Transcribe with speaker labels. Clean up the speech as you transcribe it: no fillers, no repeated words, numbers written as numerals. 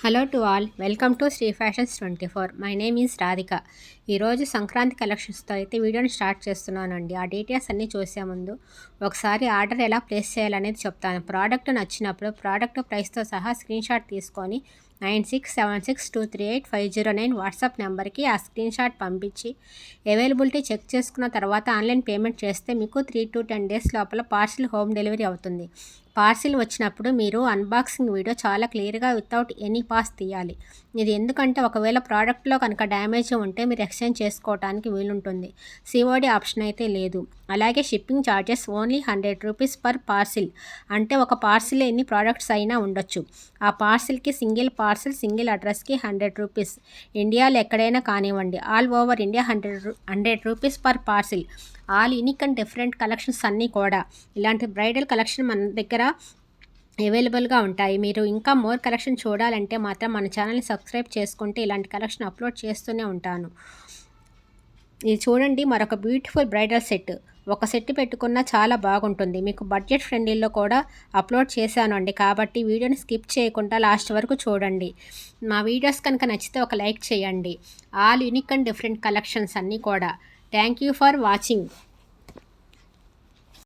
Speaker 1: Hello to all, welcome to Shri fashions 24. My name is Radhika. ఈరోజు సంక్రాంతి కలెక్షన్స్తో అయితే వీడియోని స్టార్ట్ చేస్తున్నానండి. ఆ డీటెయిల్స్ అన్నీ చూసే ముందు ఒకసారి ఆర్డర్ ఎలా ప్లేస్ చేయాలనేది చెప్తాను. ప్రోడక్ట్ నచ్చినప్పుడు ప్రోడక్ట్ ప్రైస్తో సహా స్క్రీన్ షాట్ తీసుకొని 9676238509 వాట్సాప్ నెంబర్కి ఆ స్క్రీన్ షాట్ పంపించి అవైలబిలిటీ చెక్ చేసుకున్న తర్వాత ఆన్లైన్ పేమెంట్ చేస్తే మీకు 3 to 10 డేస్ లోపల పార్సిల్ హోమ్ డెలివరీ అవుతుంది. పార్సిల్ వచ్చినప్పుడు మీరు అన్బాక్సింగ్ వీడియో చాలా క్లియర్గా వితౌట్ ఎనీ పాస్ తీయాలి. ఇది ఎందుకంటే ఒకవేళ ప్రోడక్ట్లో కనుక డ్యామేజ్ ఉంటే మీరు ఎక్స్చేంజ్ చేసుకోవడానికి వీలుంటుంది. సిఓడి ఆప్షన్ అయితే లేదు. అలాగే shipping charges only 100 rupees per parcel. అంటే ఒక పార్సిల్ ఎన్ని ప్రోడక్ట్స్ అయినా ఉండొచ్చు. ఆ పార్సిల్కి సింగిల్ పార్సిల్ సింగిల్ అడ్రస్కి 100 రూపీస్. ఇండియాలో ఎక్కడైనా కానివ్వండి, all over India 100 rupees per parcel. All unique and different collections అన్నీ కూడా ఇలాంటి బ్రైడల్ కలెక్షన్ మన దగ్గర అవైలబుల్గా ఉంటాయి. మీరు ఇంకా మోర్ కలెక్షన్ చూడాలంటే మాత్రం మన ఛానల్ని సబ్స్క్రైబ్ చేసుకుంటే ఇలాంటి కలెక్షన్ అప్లోడ్ చేస్తూనే ఉంటాను. ఇది చూడండి, మరొక బ్యూటిఫుల్ బ్రైడల్ సెట్. ఒక సెట్ పెట్టుకున్నా చాలా బాగుంటుంది. మీకు బడ్జెట్ ఫ్రెండ్లీలో కూడా అప్లోడ్ చేశాను అండి, కాబట్టి వీడియోని స్కిప్ చేయకుండా లాస్ట్ వరకు చూడండి. మా వీడియోస్ కనుక నచ్చితే ఒక లైక్ చేయండి. All unique and different collections అన్నీ కూడా. Thank you for watching.